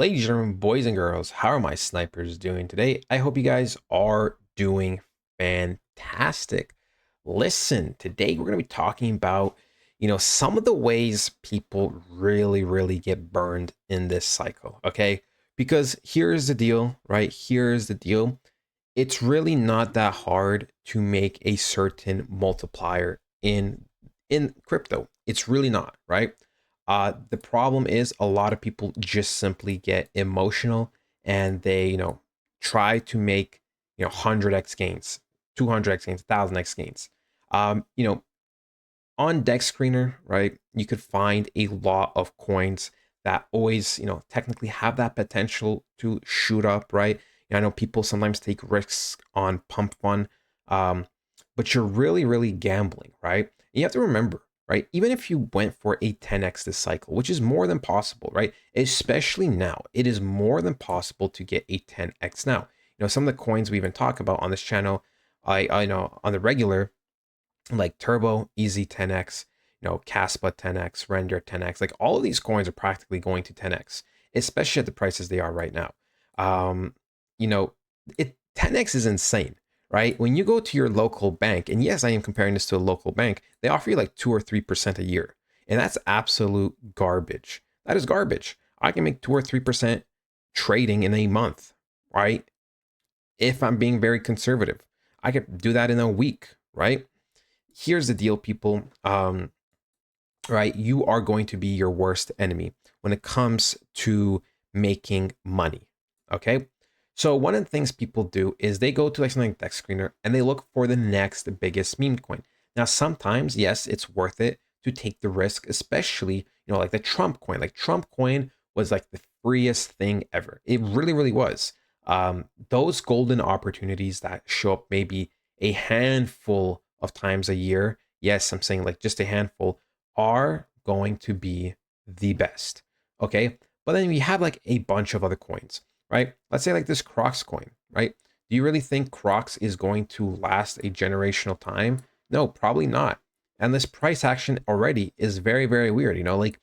Ladies and gentlemen, boys and girls, how are my snipers doing today? I hope you guys are doing fantastic. Listen, today we're going to be talking about, some of the ways people really get burned in this cycle, okay? Because here's the deal, right? Here's the deal. It's really not that hard to make a certain multiplier in crypto. It's really not, right? The problem is a lot of people just simply get emotional and they, try to make, 100x gains, 200x gains, 1000x gains. Um, you know, on Dex Screener, right, you could find a lot of coins that always, technically have that potential to shoot up, right? I know people sometimes take risks on pump fun, but you're really gambling, right? And you have to remember, right? Even if you went for a 10x this cycle, which is more than possible, right? Especially now, it is more than possible to get a 10x now. Some of the coins we even talk about on this channel, I know on the regular, like Turbo, Easy 10x, Caspa 10x, Render 10x, like all of these coins are practically going to 10x, especially at the prices they are right now. Um, you know, 10x is insane, right? When you go to your local bank, and yes, I am comparing this to a local bank, they offer you like 2 or 3% a year. And that's absolute garbage. That is garbage. I can make 2 or 3% trading in a month, right? If I'm being very conservative, I could do that in a week, right? Here's the deal, people. Right? You are going to be your worst enemy when it comes to making money. Okay. So one of the things people do is they go to like something like Dex Screener and they look for the next biggest meme coin. Now, sometimes, yes, it's worth it to take the risk, especially, like the Trump coin. Like Trump coin was like the freest thing ever. It really was. Those golden opportunities that show up maybe a handful of times a year. Yes, I'm saying like just a handful are going to be the best. Okay. But then we have like a bunch of other coins, right? Let's say like this Crocs coin, right? Do you really think Crocs is going to last a generational time? No, probably not. And this price action already is very weird. Like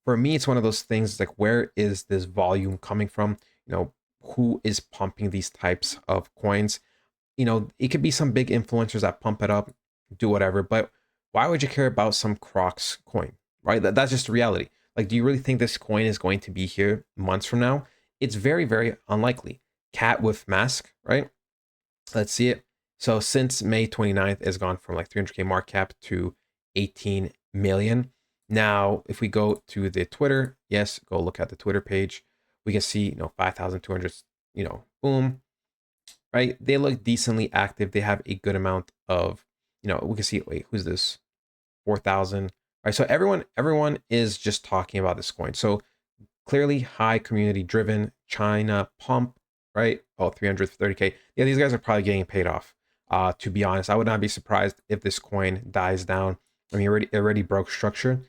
for me, it's one of those things like, where is this volume coming from? Who is pumping these types of coins? It could be some big influencers that pump it up, do whatever, but why would you care about some Crocs coin, right? That's just the reality. Like, do you really think this coin is going to be here months from now? It's very unlikely. Cat with mask, right? Let's see it. So since May 29th, it's gone from like 300K market cap to 18 million. Now, if we go to the Twitter, yes, go look at the Twitter page. We can see, 5,200, boom, right? They look decently active. They have a good amount of, we can see, wait, who's this? 4,000, right? So everyone is just talking about this coin. So clearly high community driven. China pump, right? Oh, 330K. Yeah, these guys are probably getting paid off. To be honest, I would not be surprised if this coin dies down. I mean, already broke structure.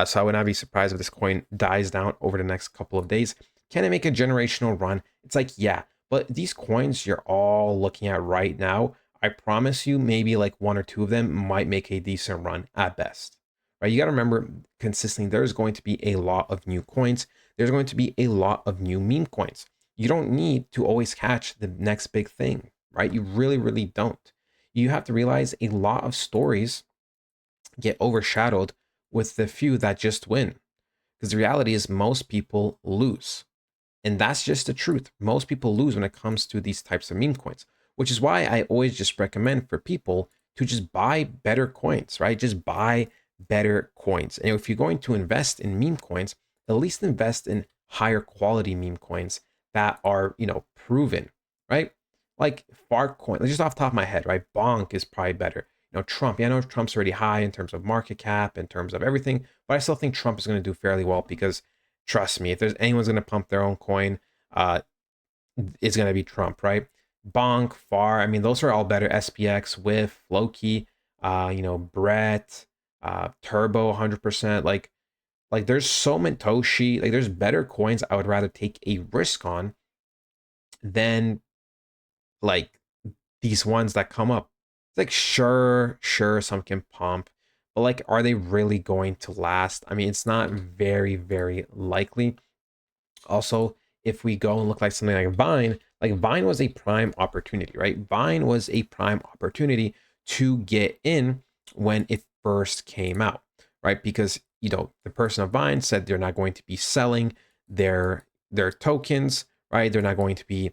So I would not be surprised if this coin dies down over the next couple of days. Can it make a generational run? It's like, yeah, but these coins you're all looking at right now, I promise you, maybe like one or two of them might make a decent run at best, right? You got to remember consistently, there's going to be a lot of new coins. There's going to be a lot of new meme coins. You don't need to always catch the next big thing, right? You really don't. You have to realize a lot of stories get overshadowed with the few that just win. Because the reality is most people lose. And that's just the truth. Most people lose when it comes to these types of meme coins, which is why I always just recommend for people to just buy better coins, right? Just buy better coins. And if you're going to invest in meme coins, at least invest in higher quality meme coins that are, proven, right? Like Fartcoin, like just off the top of my head, right? Bonk is probably better. Trump. Yeah, I know Trump's already high in terms of market cap, in terms of everything, but I still think Trump is going to do fairly well because trust me, if there's anyone's going to pump their own coin, uh, it's going to be Trump, right? Bonk, Far, I mean, those are all better. SPX, With, Loki, Brett, Turbo, 100%. Like there's so many Toshi, like there's better coins I would rather take a risk on than like these ones that come up. It's like sure, some can pump, but like, are they really going to last? I mean, it's not very likely. Also, if we go and look like something like Vine was a prime opportunity, right? Vine was a prime opportunity to get in when it first came out, right? Because the person of Vine said they're not going to be selling their tokens, right? They're not going to be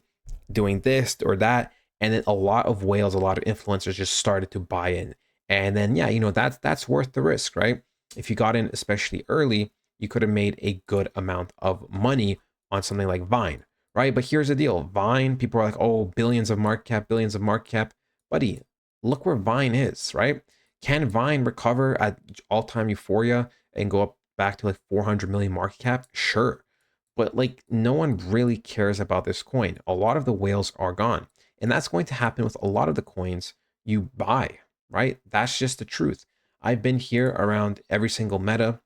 doing this or that. And then a lot of whales, a lot of influencers just started to buy in. And then yeah, that's worth the risk, right? If you got in especially early, you could have made a good amount of money on something like Vine, right? But here's the deal. Vine, people are like, oh, billions of market cap, billions of market cap. Buddy, look where Vine is, right? Can Vine recover at all-time euphoria and go up back to like 400 million market cap? Sure. But like no one really cares about this coin. A lot of the whales are gone. And that's going to happen with a lot of the coins you buy, right? That's just the truth. I've been here around every single meta,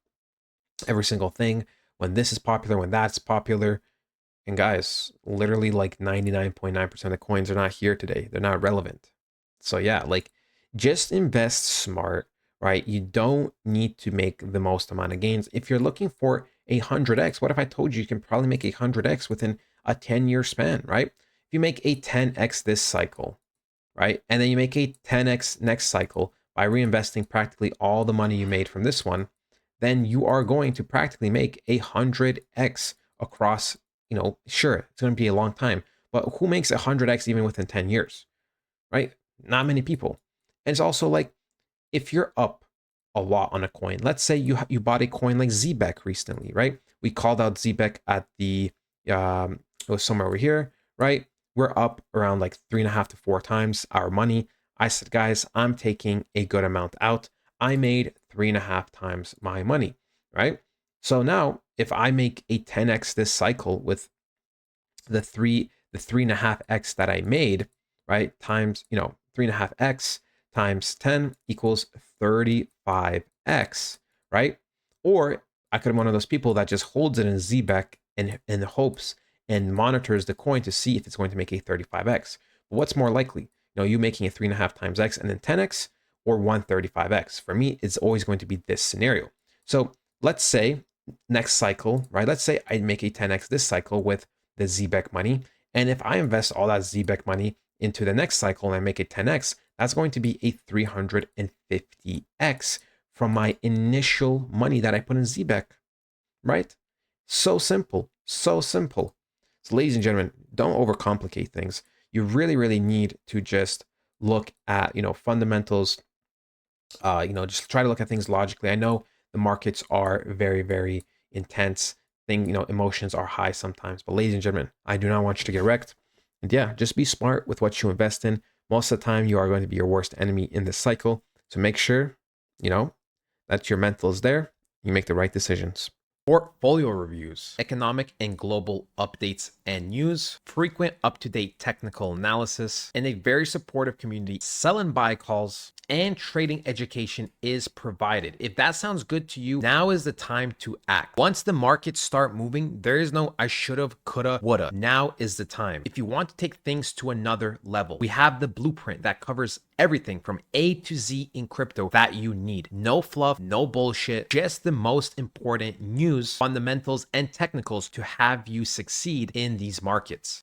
every single thing, when this is popular, when that's popular. And guys, literally like 99.9% of the coins are not here today. They're not relevant. So yeah, like just invest smart, right? You don't need to make the most amount of gains. If you're looking for 100x, what if I told you can probably make 100x within a 10-year span, right? If you make a 10x this cycle, right? And then you make a 10x next cycle by reinvesting practically all the money you made from this one, then you are going to practically make 100x across, sure, it's going to be a long time, but who makes 100x even within 10 years, right? Not many people. And it's also like, if you're up a lot on a coin, let's say you bought a coin like ZBEC recently, right? We called out ZBEC at it was somewhere over here, right? We're up around like 3.5 to 4 times our money. I said, guys, I'm taking a good amount out. I made 3.5 times my money, right? So now if I make a 10x this cycle with the 3.5x that I made, right? Times, 3.5x times 10 equals 35x, right? Or I could have one of those people that just holds it in ZBEC in the hopes and monitors the coin to see if it's going to make a 35x. But what's more likely? You making a 3.5 times x and then 10x or 135x. For me, it's always going to be this scenario. So let's say next cycle, right? Let's say I make a 10x this cycle with the ZBEC money. And if I invest all that ZBEC money into the next cycle and I make it 10x, that's going to be a 350x from my initial money that I put in ZBEC, right? So simple, so simple. So ladies and gentlemen, don't overcomplicate things. You really, really need to just look at, fundamentals, just try to look at things logically. I know the markets are very, very intense. Emotions are high sometimes. But ladies and gentlemen, I do not want you to get wrecked. And yeah, just be smart with what you invest in. Most of the time, you are going to be your worst enemy in this cycle. So make sure, that your mental is there. You make the right decisions. Portfolio reviews, economic and global updates and news, frequent up-to-date technical analysis, and a very supportive community. Sell and buy calls and trading education is provided. If that sounds good to you, now is the time to act. Once the markets start moving, there is no I should have, coulda, woulda. Now is the time. If you want to take things to another level, we have the blueprint that covers everything from A to Z in crypto that you need. No fluff, no bullshit, just the most important news, fundamentals, and technicals to have you succeed in these markets.